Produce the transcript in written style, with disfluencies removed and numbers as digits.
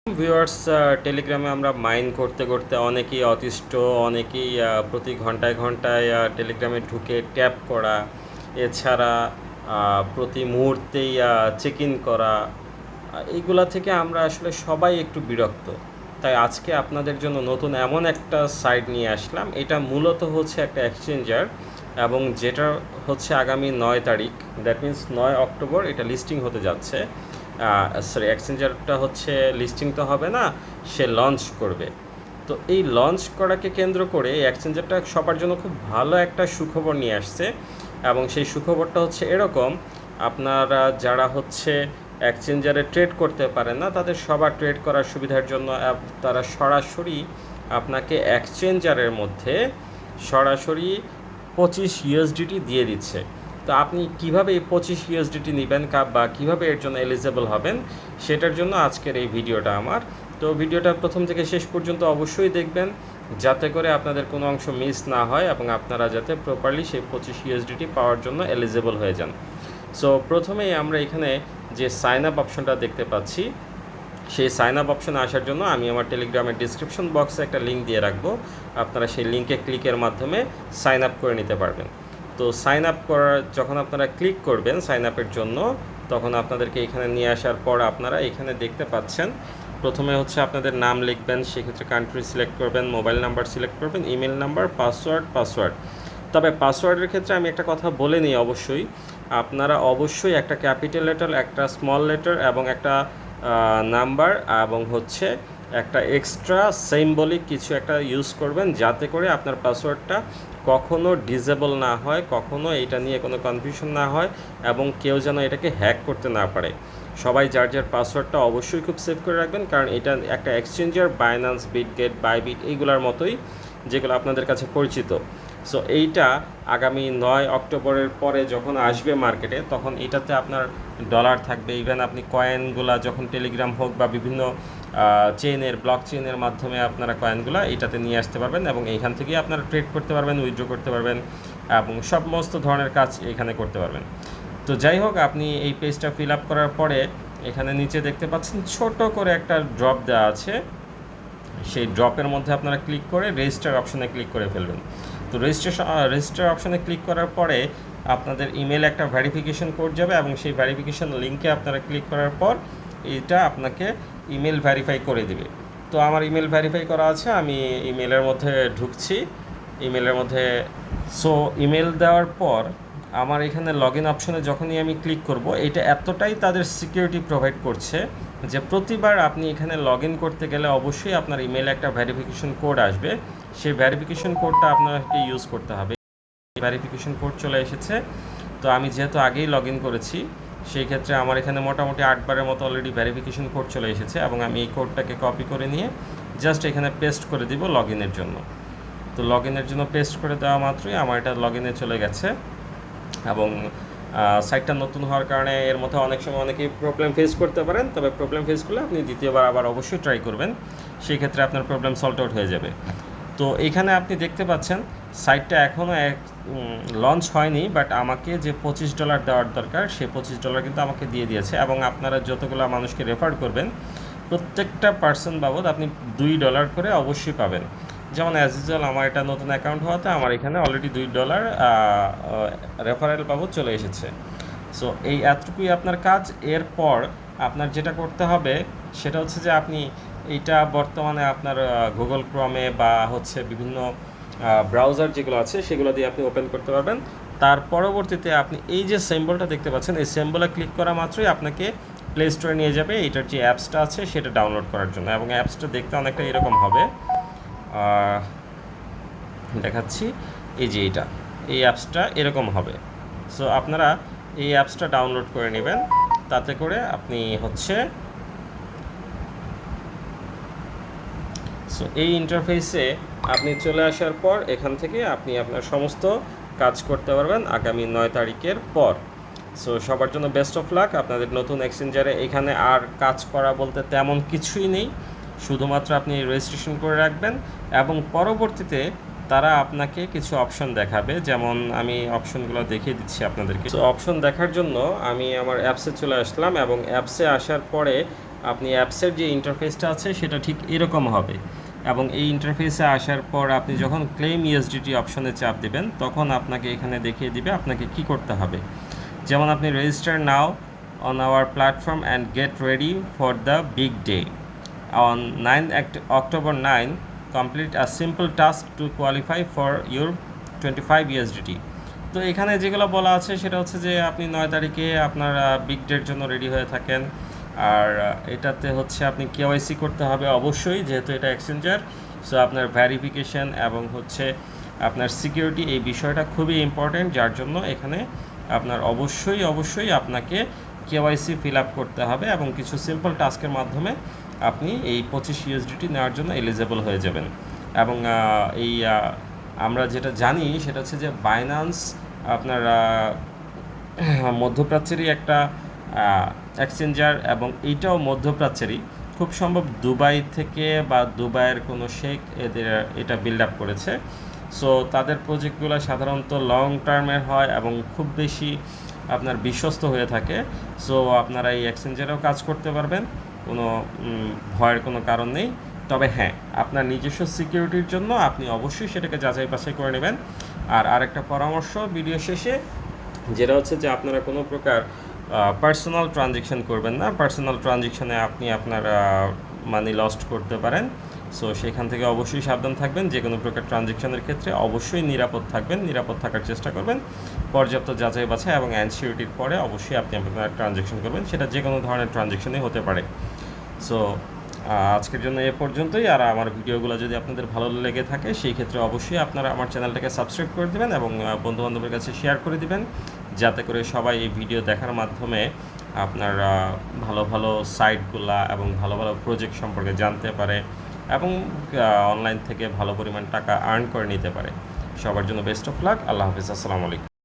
Viewers, টেলিগ্রামে আমরা mine করতে করতে অনেকেই অতিষ্ঠ, অনেকেই প্রতি ঘন্টায় ঘন্টায় টেলিগ্রামে ঢুকে ট্যাপ করা, এছাড়া প্রতি মুহূর্তেই চেক ইন করা, এইগুলা থেকে আমরা আসলে সবাই একটু বিরক্ত। তাই আজকে আপনাদের জন্য নতুন এমন একটা সাইট নিয়ে আসলাম। এটা মূলত হচ্ছে একটা এক্সচেঞ্জার এবং যেটা হচ্ছে আগামী 9 তারিখ, দ্যাট মিন্স 9 অক্টোবর এটা লিস্টিং হতে যাচ্ছে। সরি, এক্সচেঞ্জারটা হচ্ছে লিস্টিং তো হবে না, সে লঞ্চ করবে। তো এই লঞ্চ করাকে কেন্দ্র করে এই এক্সচেঞ্জারটা সবার জন্য খুব ভালো একটা সুখবর নিয়ে আসছে। এবং সেই সুখবরটা হচ্ছে এরকম, আপনারা যারা হচ্ছে এক্সচেঞ্জারে ট্রেড করতে পারেন না, তাদের সবার ট্রেড করার সুবিধার জন্য তারা সরাসরি আপনাকে এক্সচেঞ্জারের মধ্যে সরাসরি 25 ইউএসডিটি দিয়ে দিচ্ছে। তো আপনি কিভাবে এই 25 ইউএসডিটি নেবেন বা কিভাবে এর জন্য এলিজেবল হবেন, সেটার জন্য আজকের এই ভিডিওটা আমার। তো ভিডিওটা প্রথম থেকে শেষ পর্যন্ত অবশ্যই দেখবেন, যাতে করে আপনাদের কোনো অংশ মিস না হয় এবং আপনারা যাতে প্রপারলি সেই 25 ইউএসডিটি পাওয়ার জন্য এলিজেবল হয়ে যান। সো প্রথমেই আমরা এখানে যে সাইন আপ অপশনটা দেখতে পাচ্ছি, সেই সাইন আপ অপশনে আসার জন্য আমি আমার টেলিগ্রামের ডিসক্রিপশন বক্সে একটা লিঙ্ক দিয়ে রাখবো। আপনারা সেই লিঙ্কে ক্লিকের মাধ্যমে সাইন আপ করে নিতে পারবেন। তো সাইন আপ করার যখন আপনারা ক্লিক করবেন সাইন আপের জন্য, তখন আপনাদেরকে এখানে নিয়ে আসার পর আপনারা এখানে দেখতে পাচ্ছেন, প্রথমে হচ্ছে আপনাদের নাম লিখবেন, সেক্ষেত্রে কান্ট্রি সিলেক্ট করবেন, মোবাইল নাম্বার সিলেক্ট করবেন, ইমেল নাম্বার, পাসওয়ার্ড। তবে পাসওয়ার্ডের ক্ষেত্রে আমি একটা কথা বলে নিই, অবশ্যই আপনারা অবশ্যই একটা ক্যাপিটাল লেটার, একটা স্মল লেটার এবং একটা নাম্বার এবং হচ্ছে একটা এক্সট্রা সিম্বলিক কিছু একটা ইউজ করবেন, যাতে করে আপনার পাসওয়ার্ডটা কখনো ডিসেবল না হয়, কখনো এটা নিয়ে কোনো কনফিউশন না হয় এবং কেউ যেন এটাকে হ্যাক করতে না পারে। সবাই যার যার পাসওয়ার্ডটা অবশ্যই খুব সেভ করে রাখবেন, কারণ এটা একটা এক্সচেঞ্জার, বাইন্যান্স, বিটগেট, বাইবিট এইগুলোর মতোই, যেগুলো আপনাদের কাছে পরিচিত। সো এইটা আগামী 9 অক্টোবরের পরে যখন আসবে মার্কেটে, তখন এটাতে আপনার ডলার থাকবে। ইভেন আপনি কয়েনগুলা যখন টেলিগ্রাম হোক বা বিভিন্ন ব্লক চেইনের মাধ্যমে আপনারা কয়েনগুলা এটাতে নিয়ে আসতে পারবেন এবং এইখান থেকেই আপনারা ট্রেড করতে পারবেন, উইথড্র করতে পারবেন এবং সমস্ত ধরনের কাজ এখানে করতে পারবেন। তো যাই হোক, আপনি এই পেজটা ফিল আপ করার পরে এখানে নিচে দেখতে পাচ্ছেন ছোট করে একটা ড্রপ দেওয়া আছে। সেই ড্রপের মধ্যে আপনারা ক্লিক করে রেজিস্টার অপশনে ক্লিক করে ফেলবেন। তো রেজিস্টার অপশনে ক্লিক করার পরে আপনাদের ইমেলে একটা ভেরিফিকেশন কোড যাবে এবং সেই ভেরিফিকেশন লিঙ্কে আপনারা ক্লিক করার পর এটা আপনাকে ইমেল ভেরিফাই করে দেবে। তো আমার ইমেল ভেরিফাই করা আছে, আমি ইমেলের মধ্যে ঢুকছি। ইমেলের মধ্যে ইমেল দেওয়ার পর আমার এখানে লগ ইন অপশনে যখনই আমি ক্লিক করব, এটা এতটাই তাদের সিকিউরিটি প্রোভাইড করছে যে প্রতিবার আপনি এখানে লগ ইন করতে গেলে অবশ্যই আপনার ইমেলে একটা ভেরিফিকেশন কোড আসবে। সেই ভেরিফিকেশন কোডটা আপনাকে ইউজ করতে হবে। ভেরিফিকেশন কোড চলে এসেছে। তো আমি যেহেতু আগেই লগ ইন করেছি, সেই ক্ষেত্রে আমার এখানে মোটামুটি 8বারের মতো অলরেডি ভেরিফিকেশন কোড চলে এসেছে এবং আমি এই কোডটাকে কপি করে নিয়ে জাস্ট এখানে পেস্ট করে দিব লগ ইনের জন্য। তো লগ ইনের জন্য পেস্ট করে দেওয়া মাত্রই আমার এটা লগ ইনে চলে গেছে এবং সাইটটা নতুন হওয়ার কারণে এর মধ্যে অনেক সময় অনেকেই প্রবলেম ফেস করতে পারেন। তবে প্রবলেম ফেস করলে আপনি দ্বিতীয়বার আবার অবশ্যই ট্রাই করবেন, সেই ক্ষেত্রে আপনার প্রবলেম সলভ আউট হয়ে যাবে। তো এখানে আপনি দেখতে পাচ্ছেন সাইটটা এখনও লঞ্চ হয়নি, বাট আমাকে যে $25 দেওয়ার দরকার সেই $25 কিন্তু আমাকে দিয়ে দিয়েছে এবং আপনারা যতগুলো মানুষকে রেফার করবেন প্রত্যেকটা পার্সন বাবদ আপনি $2 করে অবশ্যই পাবেন। যেমন অ্যাজ ইউজুয়াল আমার এটা নতুন অ্যাকাউন্ট হওয়াতে আমার এখানে অলরেডি $2 রেফারেল বাবদ চলে এসেছে। সো এই এতটুকুই আপনার কাজ। এরপর আপনার যেটা করতে হবে সেটা হচ্ছে যে আপনি এইটা বর্তমানে আপনার গুগল ক্রমে বা হচ্ছে বিভিন্ন ব্রাউজার যেগুলো আছে সেগুলো দিয়ে আপনি ওপেন করতে পারবেন। তার পরবর্তীতে আপনি এই যে সিম্বলটা দেখতে পাচ্ছেন, এই সিম্বলে ক্লিক করা মাত্রই আপনাকে প্লে স্টোরে নিয়ে যাবে এটার যে অ্যাপসটা আছে সেটা ডাউনলোড করার জন্য এবং অ্যাপসটা দেখতে অনেকটা এরকম হবে। দেখাচ্ছি, এই যে এই অ্যাপসটা এরকম হবে। সো আপনারা এই অ্যাপসটা ডাউনলোড করে নেবেন, তাতে করে আপনি হচ্ছে এই ইন্টারফেসে আপনি চলে আসার পর এখান থেকে আপনি আপনার সমস্ত কাজ করতে পারবেন আগামী 9 তারিখের পর। সো সবার জন্য বেস্ট অফ লাক। আপনাদের নতুন এক্সচেঞ্জারে এখানে আর কাজ করা বলতে তেমন কিছুই নেই, শুধুমাত্র আপনি রেজিস্ট্রেশন করে রাখবেন এবং পরবর্তীতে তারা আপনাকে কিছু অপশন দেখাবে। যেমন আমি অপশনগুলো দেখিয়ে দিচ্ছি আপনাদেরকে। তো অপশন দেখার জন্য আমি আমার অ্যাপসে চলে আসলাম এবং অ্যাপসে আসার পরে আপনি অ্যাপসের যে ইন্টারফেসটা আছে সেটা ঠিক এরকম হবে, এবং এই ইন্টারফেসে আসার পর আপনি যখন ক্লেম ইউএসডিটি অপশনে চাপ দেবেন তখন আপনাকে এখানে দেখিয়ে দিবে আপনাকে কি করতে হবে। যেমন আপনি register now on our platform and get ready for the big day on 9 October 9 complete a simple task to qualify for your 25 USDT. তো এখানে যেগুলো বলা আছে সেটা হচ্ছে যে আপনি 9 তারিখে আপনার বিগ ডের জন্য রেডি হয়ে থাকেন, আর এটাতে হচ্ছে আপনি কেওয়াইসি করতে হবে অবশ্যই, যেহেতু এটা এক্সচেঞ্জার। সো আপনার ভ্যারিফিকেশন এবং হচ্ছে আপনার সিকিউরিটি এই বিষয়টা খুবই ইম্পর্ট্যান্ট, যার জন্য এখানে আপনার অবশ্যই আপনাকে কেওয়াইসি ফিল আপ করতে হবে এবং কিছু সিম্পল টাস্কের মাধ্যমে আপনি এই 25 ইউএসডিটি নেওয়ার জন্য এলিজেবল হয়ে যাবেন। এবং এই আমরা যেটা জানি সেটা হচ্ছে যে বাইন্যান্স আপনার মধ্যপ্রাচ্যেরই একটা এক্সচেঞ্জার, এবং এইটাও মধ্যপ্রাচ্যেরই, খুব সম্ভব দুবাই থেকে বা দুবাইয়ের কোনো শেখ এদের এটা বিল্ড আপ করেছে। সো তাদের প্রজেক্টগুলো সাধারণত লং টার্মের হয় এবং খুব বেশি আপনার বিশ্বস্ত হয়ে থাকে। সো আপনারা এই এক্সচেঞ্জারেও কাজ করতে পারবেন, কোনো ভয়ের কোনো কারণ নেই। তবে হ্যাঁ, আপনার নিজস্ব সিকিউরিটির জন্য আপনি অবশ্যই সেটাকে যাচাই বাছাই করে নেবেন। আর আরেকটা পরামর্শ ভিডিও শেষে, যেটা হচ্ছে যে আপনারা কোনো প্রকার পার্সোনাল ট্রানজ্যাকশন করবেন না। পার্সোনাল ট্রানজ্যাকশনে আপনি আপনার মানি লস্ট করতে পারেন। সো সেখান থেকে অবশ্যই সাবধান থাকবেন। যে কোনো প্রকার ট্রানজ্যাকশনের ক্ষেত্রে অবশ্যই নিরাপদ থাকবেন, নিরাপদ থাকার চেষ্টা করবেন। পর্যাপ্ত যাচাই বাছাই এবং অ্যানসিউরিটির পরে অবশ্যই আপনি আপনার ট্রানজ্যাকশন করবেন, সেটা যে কোনো ধরনের ট্রানজ্যাকশনই হতে পারে। সো আজকের জন্য এ পর্যন্তই। আর আমার ভিডিওগুলো যদি আপনাদের ভালো লেগে থাকে সেই ক্ষেত্রে অবশ্যই আপনারা আমার চ্যানেলটাকে সাবস্ক্রাইব করে দেবেন এবং বন্ধুবান্ধবের কাছে শেয়ার করে দিবেন, যাতে করে সবাই এই ভিডিও দেখার মাধ্যমে আপনার ভালো ভালো সাইটগুলা এবং ভালো ভালো প্রজেক্ট সম্পর্কে জানতে পারে এবং অনলাইন থেকে ভালো পরিমাণ টাকা আর্ন করে নিতে পারে। সবার জন্য বেস্ট অফ লাক। আল্লাহ হাফিজ। আসসালামু আলাইকুম।